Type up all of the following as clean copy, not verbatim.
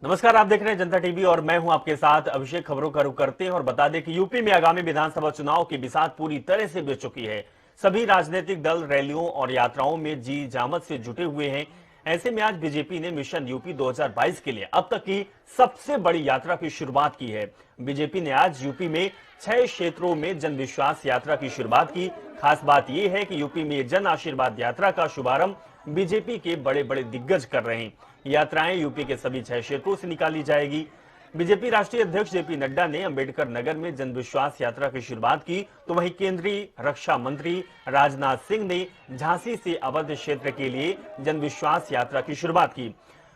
नमस्कार, आप देख रहे हैं जनता टीवी और मैं हूं आपके साथ अभिषेक। खबरों का रुख करते हैं और बता दें कि यूपी में आगामी विधानसभा चुनाव की बिसात पूरी तरह से बिछ चुकी है। सभी राजनीतिक दल रैलियों और यात्राओं में जी जामत से जुटे हुए हैं। ऐसे में आज बीजेपी ने मिशन यूपी 2022 के लिए अब तक की सबसे बड़ी यात्रा की शुरुआत की है। बीजेपी ने आज यूपी में 6 क्षेत्रों में जन विश्वास यात्रा की शुरुआत की। खास बात यह है कि यूपी में जन आशीर्वाद यात्रा का शुभारंभ बीजेपी के बड़े बड़े दिग्गज कर रहे हैं। यात्राएं यूपी के सभी 6 क्षेत्रों से निकाली जाएगी। बीजेपी राष्ट्रीय अध्यक्ष जेपी नड्डा ने अंबेडकर नगर में जन विश्वास यात्रा की शुरुआत की, तो वहीं केंद्रीय रक्षा मंत्री राजनाथ सिंह ने झांसी से अवध क्षेत्र के लिए जन विश्वास यात्रा की शुरुआत की।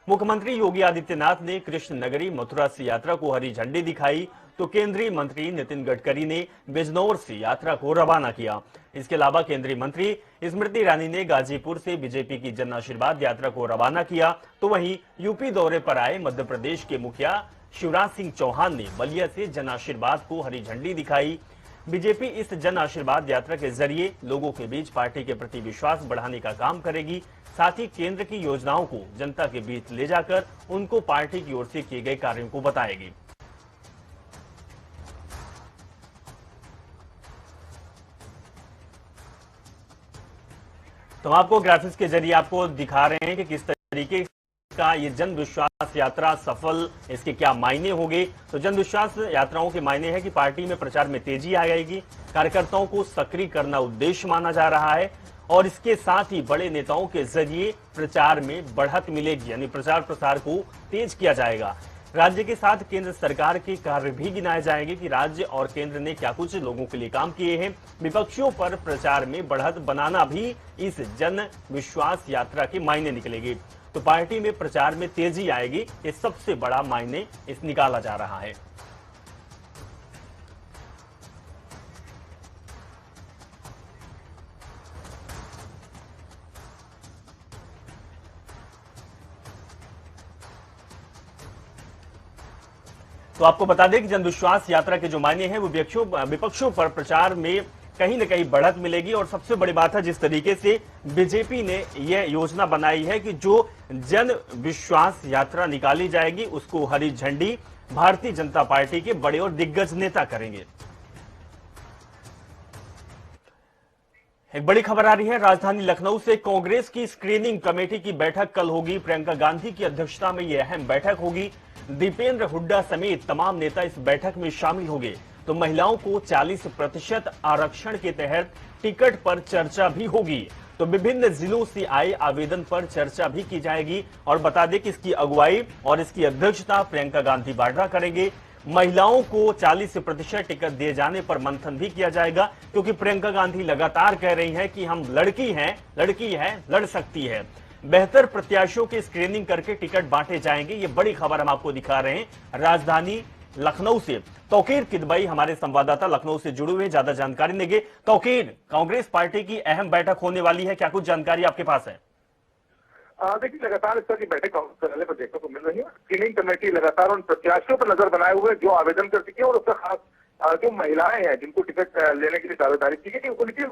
मुख्यमंत्री योगी आदित्यनाथ ने कृष्ण नगरी मथुरा से यात्रा को हरी झंडी दिखाई, तो केंद्रीय मंत्री नितिन गडकरी ने बिजनौर से यात्रा को रवाना किया। इसके अलावा केंद्रीय मंत्री स्मृति ईरानी ने गाजीपुर से बीजेपी की जन आशीर्वाद यात्रा को रवाना किया, तो वहीं यूपी दौरे पर आए मध्य प्रदेश के मुखिया शिवराज सिंह चौहान ने बलिया से जन आशीर्वाद को हरी झंडी दिखाई। बीजेपी इस जन आशीर्वाद यात्रा के जरिए लोगों के बीच पार्टी के प्रति विश्वास बढ़ाने का काम करेगी। साथ ही केंद्र की योजनाओं को जनता के बीच ले जाकर उनको पार्टी की ओर से किए गए कार्यों को बताएगी। तो हम आपको ग्राफिक्स के जरिए आपको दिखा रहे हैं कि किस तरीके का ये जन विश्वास यात्रा सफल, इसके क्या मायने होंगे। तो जन विश्वास यात्राओं के मायने है कि पार्टी में प्रचार में तेजी आ जाएगी, कार्यकर्ताओं को सक्रिय करना उद्देश्य माना जा रहा है और इसके साथ ही बड़े नेताओं के जरिए प्रचार में बढ़त मिलेगी, यानी प्रचार प्रसार को तेज किया जाएगा। राज्य के साथ केंद्र सरकार के कार्य भी गिनाए जाएंगे कि राज्य और केंद्र ने क्या कुछ लोगों के लिए काम किए हैं। विपक्षियों पर प्रचार में बढ़त बनाना भी इस जन विश्वास यात्रा के मायने निकलेगी। तो पार्टी में प्रचार में तेजी आएगी, ये सबसे बड़ा मायने इस निकाला जा रहा है। तो आपको बता दें कि जन विश्वास यात्रा के जो मायने हैं वो विपक्षों पर प्रचार में कहीं न कहीं बढ़त मिलेगी। और सबसे बड़ी बात है जिस तरीके से बीजेपी ने यह योजना बनाई है कि जो जन विश्वास यात्रा निकाली जाएगी उसको हरी झंडी भारतीय जनता पार्टी के बड़े और दिग्गज नेता करेंगे। एक बड़ी खबर आ रही है राजधानी लखनऊ से। कांग्रेस की स्क्रीनिंग कमेटी की बैठक कल होगी। प्रियंका गांधी की अध्यक्षता में यह अहम बैठक होगी। दीपेंद्र हुड्डा समेत तमाम नेता इस बैठक में शामिल होंगे। तो महिलाओं को 40% आरक्षण के तहत टिकट पर चर्चा भी होगी। तो विभिन्न जिलों से आए आवेदन पर चर्चा भी की जाएगी। और बता दें कि इसकी अगुवाई और इसकी अध्यक्षता प्रियंका गांधी वाड्रा करेंगे। महिलाओं को 40% टिकट दिए जाने पर मंथन भी किया जाएगा, क्योंकि प्रियंका गांधी लगातार कह रही हैं कि हम लड़की हैं, लड़ सकती है। बेहतर प्रत्याशियों की स्क्रीनिंग करके टिकट बांटे जाएंगे। ये बड़ी खबर हम आपको दिखा रहे हैं राजधानी लखनऊ से। तौकीर किदवई हमारे संवाददाता लखनऊ से जुड़े हुए ज्यादा जानकारी देंगे। तौकीर, कांग्रेस पार्टी की अहम बैठक होने वाली है, क्या कुछ जानकारी आपके पास है? देखिए, लगातार इस तरह की बैठक कांग्रेस कार्यालय पर देखने को मिल रही है। स्क्रीनिंग कमेटी लगातार उन प्रत्याशियों पर नजर बनाए हुए जो आवेदन कर चुके हैं और उसका खास जो महिलाएं हैं जिनको टिकट लेने के लिए दावेदारी की गई, उनकी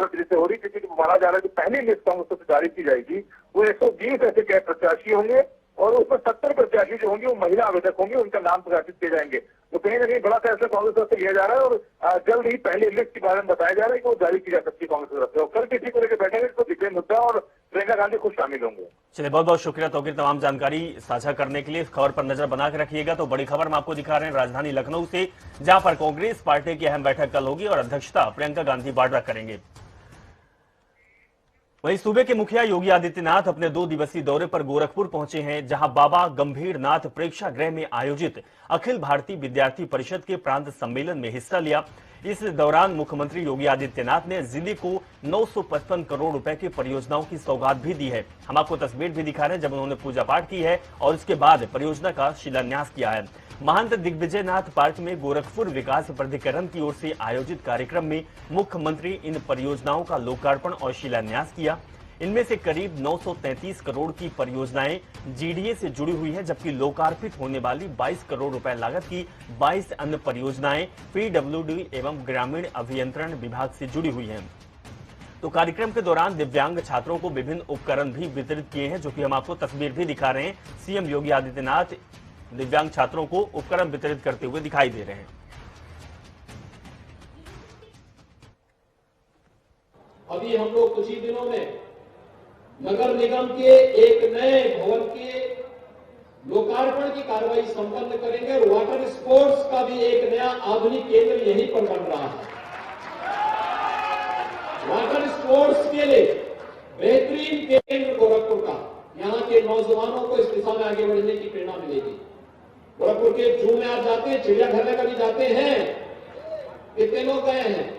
जैसे हो रही है। क्योंकि माना जा रहा है कि पहली लिस्ट कांग्रेस से जारी की जाएगी वो 120 ऐसे कैब प्रत्याशी होंगे और उसमें 70 प्रत्याशी जो होंगे वो महिला आवेदक होंगे, उनका नाम प्रकाशित किए जाएंगे। तो कहीं ना कहीं बड़ा फैसला कांग्रेस तरफ से लिया जा रहा है और जल्द ही पहली लिस्ट के बारे में बताया जा रहा है कि वो जारी की जा सकती है कांग्रेस तरफ से। और कल किसी को लेकर बैठेंगे तो दीपेंद्र हुड्डा और प्रियंका गांधी खुद शामिल होंगे। चलिए, बहुत बहुत शुक्रिया तौकीर तमाम जानकारी साझा करने के लिए। इस खबर पर नजर बना के रखिएगा। तो बड़ी खबर हम आपको दिखा रहे हैं राजधानी लखनऊ से, जहां पर कांग्रेस पार्टी की अहम बैठक कल होगी और अध्यक्षता प्रियंका गांधी वाड्रा करेंगे। वहीं सूबे के मुखिया योगी आदित्यनाथ अपने 2 दिवसीय दौरे पर गोरखपुर पहुंचे हैं, जहां बाबा गंभीरनाथ प्रेक्षागृह में आयोजित अखिल भारतीय विद्यार्थी परिषद के प्रांत सम्मेलन में हिस्सा लिया। इस दौरान मुख्यमंत्री योगी आदित्यनाथ ने जिले को 955 करोड़ रुपए की परियोजनाओं की सौगात भी दी है। हम आपको तस्वीर भी दिखा रहे हैं जब उन्होंने पूजा पाठ की है और उसके बाद परियोजना का शिलान्यास किया है। महंत दिग्विजयनाथ पार्क में गोरखपुर विकास प्राधिकरण की ओर से आयोजित कार्यक्रम में मुख्यमंत्री इन परियोजनाओं का लोकार्पण और शिलान्यास किया। इनमें से करीब 933 करोड़ की परियोजनाएं जीडीए से जुड़ी हुई है, जबकि लोकार्पित होने वाली 22 करोड़ रुपए लागत की 22 अन्य परियोजनाएं पीडब्ल्यूडी एवं ग्रामीण अभियंत्रण विभाग से जुड़ी हुई हैं। तो कार्यक्रम के दौरान दिव्यांग छात्रों को विभिन्न उपकरण भी वितरित किए हैं, जो कि हम आपको तस्वीर भी दिखा रहे हैं। सीएम योगी आदित्यनाथ दिव्यांग छात्रों को उपकरण वितरित करते हुए दिखाई दे रहे हैं। अभी हम लोग कुछ ही दिनों में नगर निगम के एक नए भवन के लोकार्पण की कार्रवाई संपन्न करेंगे और वाटर स्पोर्ट्स का भी एक नया आधुनिक केंद्र यहीं पर बन रहा है। वाटर स्पोर्ट्स के लिए बेहतरीन केंद्र गोरखपुर का, यहाँ के नौजवानों को इस दिशा में आगे बढ़ने की प्रेरणा मिलेगी। गोरखपुर के जू में आप जाते हैं, चिड़ियाघर में कभी जाते हैं? कितने लोग गए हैं?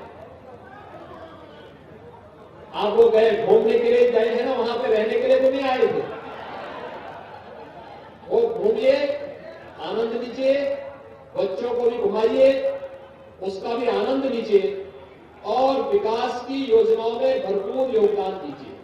आप लोग गए, घूमने के लिए गए हैं ना, वहां पे रहने के लिए तो नहीं आए थे। वो घूमिए, आनंद लीजिए, बच्चों को भी घुमाइए, उसका भी आनंद लीजिए और विकास की योजनाओं में भरपूर योगदान दीजिए।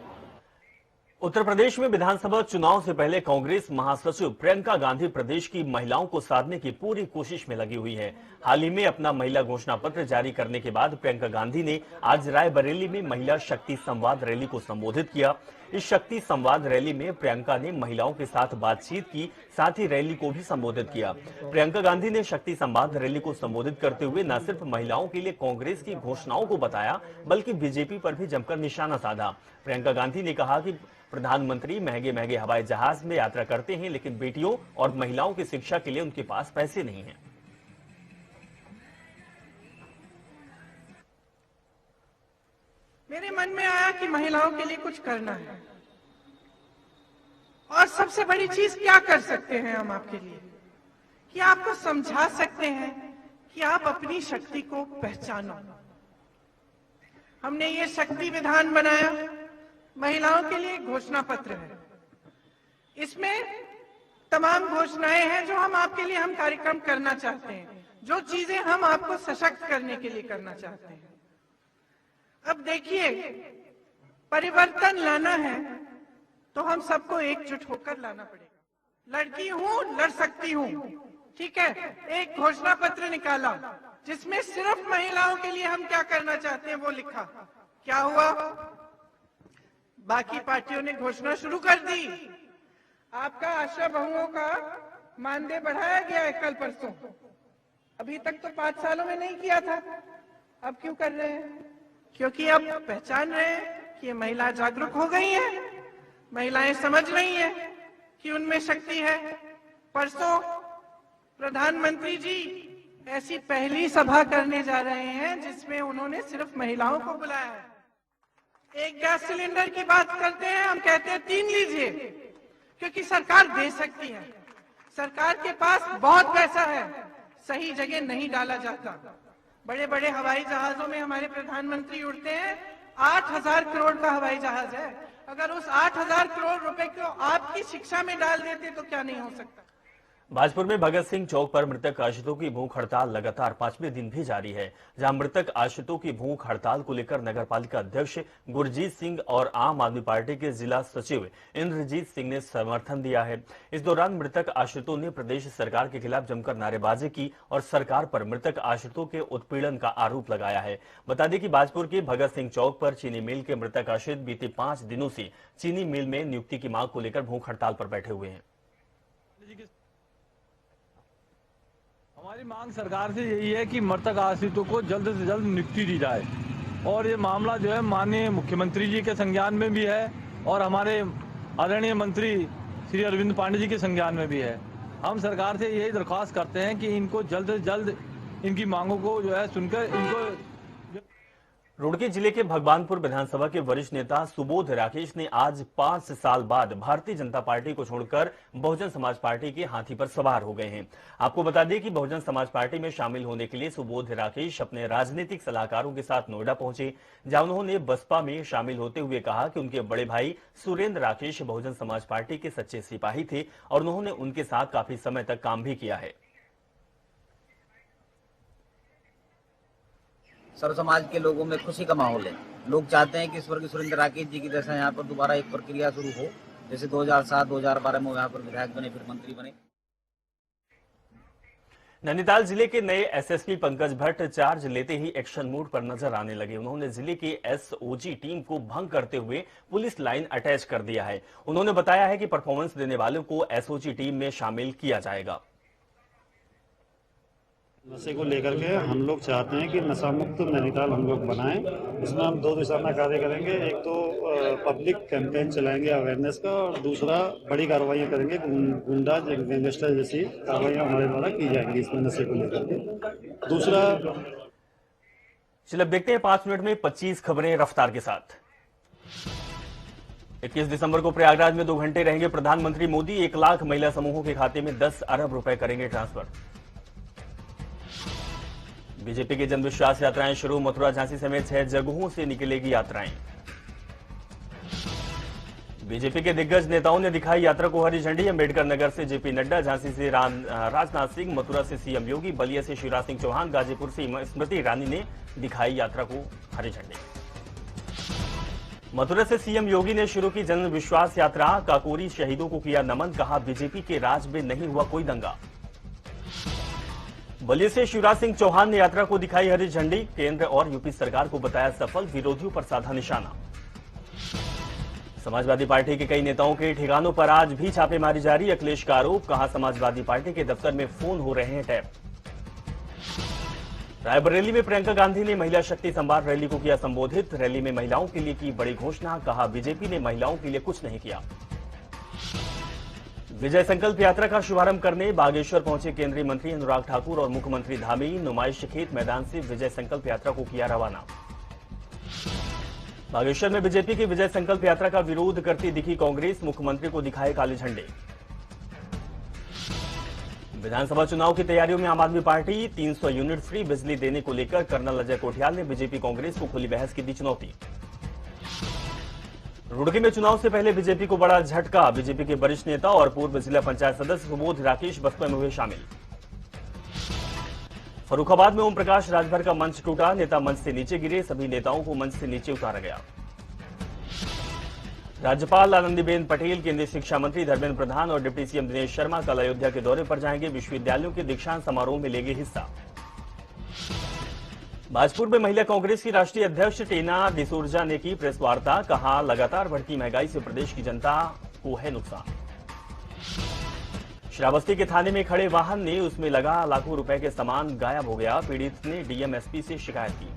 उत्तर प्रदेश में विधानसभा चुनाव से पहले कांग्रेस महासचिव प्रियंका गांधी प्रदेश की महिलाओं को साधने की पूरी कोशिश में लगी हुई हैं। हाल ही में अपना महिला घोषणा पत्र जारी करने के बाद प्रियंका गांधी ने आज रायबरेली में महिला शक्ति संवाद रैली को संबोधित किया। इस शक्ति संवाद रैली में प्रियंका ने महिलाओं के साथ बातचीत की, साथ ही रैली को भी संबोधित किया। प्रियंका गांधी ने शक्ति संवाद रैली को संबोधित करते हुए न सिर्फ महिलाओं के लिए कांग्रेस की घोषणाओं को बताया, बल्कि बीजेपी पर भी जमकर निशाना साधा। प्रियंका गांधी ने कहा कि प्रधानमंत्री महंगे महंगे हवाई जहाज में यात्रा करते हैं, लेकिन बेटियों और महिलाओं की शिक्षा के लिए उनके पास पैसे नहीं हैं। मेरे मन में आया कि महिलाओं के लिए कुछ करना है, और सबसे बड़ी चीज क्या कर सकते हैं हम आपके लिए, कि आपको समझा सकते हैं कि आप अपनी शक्ति को पहचानो। हमने ये शक्ति विधान बनाया, महिलाओं के लिए घोषणा पत्र है। इसमें तमाम घोषणाएं हैं जो हम आपके लिए हम कार्यक्रम करना चाहते हैं, जो चीजें हम आपको सशक्त करने के लिए करना चाहते हैं। अब देखिए, परिवर्तन लाना है तो हम सबको एकजुट होकर लाना पड़ेगा। लड़की हूं, लड़ सकती हूं, ठीक है। एक घोषणा पत्र निकाला जिसमें सिर्फ महिलाओं के लिए हम क्या करना चाहते हैं वो लिखा। क्या हुआ? बाकी पार्टियों ने घोषणा शुरू कर दी। आपका आशा बहुओं का मानदेय बढ़ाया गया है कल परसों। अभी तक तो 5 सालों में नहीं किया था, अब क्यों कर रहे हैं? क्योंकि अब पहचान रहे हैं कि ये महिला जागरूक हो गई है, महिलाएं समझ रही हैं कि उनमें शक्ति है। परसों प्रधानमंत्री जी ऐसी पहली सभा करने जा रहे हैं जिसमें उन्होंने सिर्फ महिलाओं को बुलाया है। एक गैस सिलेंडर की बात करते हैं, हम कहते हैं 3 लीजिए, क्योंकि सरकार दे सकती है, सरकार के पास बहुत पैसा है, सही जगह नहीं डाला जाता। बड़े बड़े हवाई जहाजों में हमारे प्रधानमंत्री उड़ते हैं, 8,000 करोड़ का हवाई जहाज है। अगर उस 8,000 करोड़ रुपए को आपकी शिक्षा में डाल देते तो क्या नहीं हो सकता। भाजपुर में भगत सिंह चौक पर मृतक आश्रितों की भूख हड़ताल लगातार 5वें दिन भी जारी है, जहां मृतक आश्रितों की भूख हड़ताल को लेकर नगरपालिका अध्यक्ष गुरजीत सिंह और आम आदमी पार्टी के जिला सचिव इंद्रजीत सिंह ने समर्थन दिया है। इस दौरान मृतक आश्रितों ने प्रदेश सरकार के खिलाफ जमकर नारेबाजी की और सरकार पर मृतक आश्रितों के उत्पीड़न का आरोप लगाया है। बता दें कि भाजपुर के भगत सिंह चौक पर चीनी मिल के मृतक आश्रित बीते 5 दिनों से चीनी मिल में नियुक्ति की मांग को लेकर भूख हड़ताल पर बैठे हुए हैं। हमारी मांग सरकार से यही है कि मृतक आश्रितों को जल्द से जल्द नियुक्ति दी जाए, और ये मामला जो है माननीय मुख्यमंत्री जी के संज्ञान में भी है और हमारे आदरणीय मंत्री श्री अरविंद पांडे जी के संज्ञान में भी है। हम सरकार से यही दरख्वास्त करते हैं कि इनको जल्द से जल्द इनकी मांगों को जो है सुनकर इनको। रुड़की जिले के भगवानपुर विधानसभा के वरिष्ठ नेता सुबोध राकेश ने आज 5 साल बाद भारतीय जनता पार्टी को छोड़कर बहुजन समाज पार्टी के हाथी पर सवार हो गए हैं। आपको बता दें कि बहुजन समाज पार्टी में शामिल होने के लिए सुबोध राकेश अपने राजनीतिक सलाहकारों के साथ नोएडा पहुंचे, जहां उन्होंने बसपा में शामिल होते हुए कहा कि उनके बड़े भाई सुरेंद्र राकेश बहुजन समाज पार्टी के सच्चे सिपाही थे और उन्होंने उनके साथ काफी समय तक काम भी किया है। सर्व समाज के लोगों में खुशी का माहौल है। लोग चाहते हैं कि स्वर्गीय सुरेंद्र राकेश जी की जैसा यहाँ पर दोबारा एक प्रक्रिया शुरू हो, जैसे 2007-2012 में यहाँ पर विधायक बने, फिर मंत्री बने। नैनीताल जिले के नए एसएसपी पंकज भट्ट चार्ज लेते ही एक्शन मोड पर नजर आने लगे। उन्होंने जिले की एसओजी टीम को भंग करते हुए पुलिस लाइन अटैच कर दिया है। उन्होंने बताया है कि परफॉर्मेंस देने वालों को एसओजी टीम में शामिल किया जाएगा। नशे को लेकर के हम लोग चाहते हैं कि नशा मुक्त नैनीताल हम लोग बनाएं। इसमें हम 2 दिशा में कार्य करेंगे। एक तो पब्लिक कैंपेन चलाएंगे अवेयरनेस का, और दूसरा बड़ी कार्रवाइयां करेंगे। गुंडा गैंगस्टर जैसी कार्रवाइयां हमारे द्वारा की जाएंगी इसमें नशे को लेकर के। दूसरा, चलिए अब देखते हैं 5 मिनट में 25 खबरें रफ्तार के साथ। 21 दिसंबर को प्रयागराज में 2 घंटे रहेंगे प्रधानमंत्री मोदी। 1 लाख महिला समूहों के खाते में 10 अरब रुपए करेंगे ट्रांसफर। बीजेपी की जनविश्वास यात्राएं शुरू। मथुरा झांसी समेत 6 जगहों से निकलेगी यात्राएं। बीजेपी के दिग्गज नेताओं ने दिखाई यात्रा को हरी झंडी। अंबेडकर नगर से जेपी नड्डा, झांसी से राजनाथ सिंह, मथुरा से सीएम योगी, बलिया से शिवराज सिंह चौहान, गाजीपुर से स्मृति ईरानी ने दिखाई यात्रा को हरी झंडी। मथुरा से सीएम योगी ने शुरू की जन विश्वास यात्रा। काकोरी शहीदों को किया नमन, कहा बीजेपी के राज में नहीं हुआ कोई दंगा। बलिया से शिवराज सिंह चौहान ने यात्रा को दिखाई हरी झंडी। केंद्र और यूपी सरकार को बताया सफल, विरोधियों पर साधा निशाना। समाजवादी पार्टी के कई नेताओं के ठिकानों पर आज भी छापेमारी जारी। अखिलेश का आरोप, कहा समाजवादी पार्टी के दफ्तर में फोन हो रहे हैं टैप। रायबरेली में प्रियंका गांधी ने महिला शक्ति संवाद रैली को किया संबोधित। रैली में महिलाओं के लिए की बड़ी घोषणा, कहा बीजेपी ने महिलाओं के लिए कुछ नहीं किया। विजय संकल्प यात्रा का शुभारंभ करने बागेश्वर पहुंचे केंद्रीय मंत्री अनुराग ठाकुर और मुख्यमंत्री धामी। नुमाइश खेत मैदान से विजय संकल्प यात्रा को किया रवाना। बागेश्वर में बीजेपी की विजय संकल्प यात्रा का विरोध करती दिखी कांग्रेस। मुख्यमंत्री को दिखाए काले झंडे। विधानसभा चुनाव की तैयारियों में आम आदमी पार्टी। 300 यूनिट फ्री बिजली देने को लेकर कर्नल अजय कोठियाल ने बीजेपी कांग्रेस को खुली बहस की दी चुनौती। रुड़की में चुनाव से पहले बीजेपी को बड़ा झटका। बीजेपी के वरिष्ठ नेता और पूर्व जिला पंचायत सदस्य सुबोध राकेश बसपा में हुए शामिल। फर्रुखाबाद में ओम प्रकाश राजभर का मंच टूटा। नेता मंच से नीचे गिरे, सभी नेताओं को मंच से नीचे उतारा गया। राज्यपाल आनंदीबेन पटेल, केंद्रीय शिक्षा मंत्री धर्मेंद्र प्रधान और डिप्टी सीएम दिनेश शर्मा कल अयोध्या के दौरे पर जाएंगे। विश्वविद्यालयों के दीक्षांत समारोह में लेंगे हिस्सा। भाजपुर में महिला कांग्रेस की राष्ट्रीय अध्यक्ष टीना डिसूर्जा ने की प्रेस वार्ता, कहा लगातार बढ़ती महंगाई से प्रदेश की जनता को है नुकसान। श्रावस्ती के थाने में खड़े वाहन ने उसमें लगा लाखों रुपए के सामान गायब हो गया। पीड़ित ने डीएम एसपी से शिकायत की।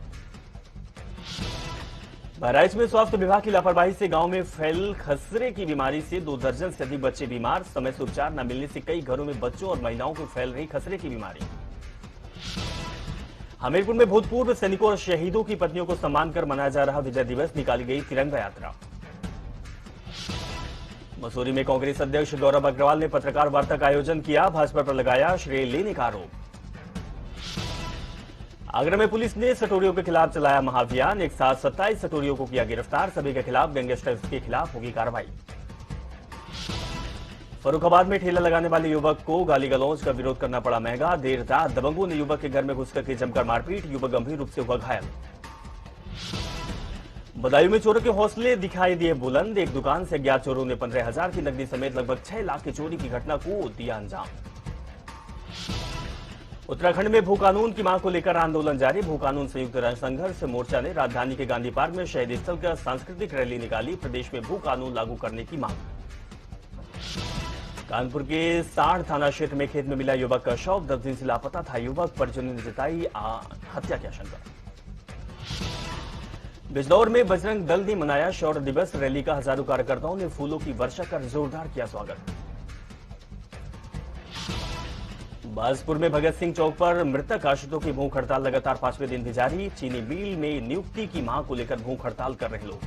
बहराइच में स्वास्थ्य विभाग की लापरवाही से गांव में फैल खसरे की बीमारी से 2 दर्जन से अधिक बच्चे बीमार। समय से उपचार न मिलने से कई घरों में बच्चों और महिलाओं को फैल रही खसरे की बीमारी। हमीरपुर में भूतपूर्व सैनिकों और शहीदों की पत्नियों को सम्मान कर मनाया जा रहा विजय दिवस, निकाली गई तिरंगा यात्रा। मसूरी में कांग्रेस अध्यक्ष गौरव अग्रवाल ने पत्रकार वार्ता का आयोजन किया। भाजपा पर लगाया श्रेय लेने का आरोप। आगरा में पुलिस ने सटोरियों के खिलाफ चलाया महाअभियान। एक साथ 27 सटोरियों को किया गिरफ्तार। सभी के खिलाफ गैंगस्टर्स के खिलाफ होगी कार्रवाई। फर्रुखाबाद में ठेला लगाने वाले युवक को गाली गलौज का विरोध करना पड़ा महंगा। देर रात दबंगों ने युवक के घर में घुसकर के जमकर मारपीट। युवक गंभीर रूप से हुआ घायल। बदायूं में चोरों के हौसले दिखाई दिए बुलंद। एक दुकान से अज्ञात चोरों ने 15,000 की नकदी समेत लगभग 6 लाख की चोरी की घटना को दिया अंजाम। उत्तराखंड में भू कानून की मांग को लेकर आंदोलन जारी। भू कानून संयुक्त संघर्ष मोर्चा ने राजधानी के गांधी पार्क में शहीद स्थल का सांस्कृतिक रैली निकाली। प्रदेश में भू कानून लागू करने की मांग। कानपुर के साढ़ थाना क्षेत्र में खेत में मिला युवक का शव। 10 दिन से लापता था युवक, परिजनों ने जताई हत्या की आशंका। बिजनौर में बजरंग दल ने मनाया शौर्य दिवस। रैली का हजारों कार्यकर्ताओं ने फूलों की वर्षा कर जोरदार किया स्वागत। बाजपुर में भगत सिंह चौक पर मृतक आश्रितों की भूख हड़ताल लगातार 5वें दिन भी जारी। चीनी मिल में नियुक्ति की मांग को लेकर भूख हड़ताल कर रहे लोग।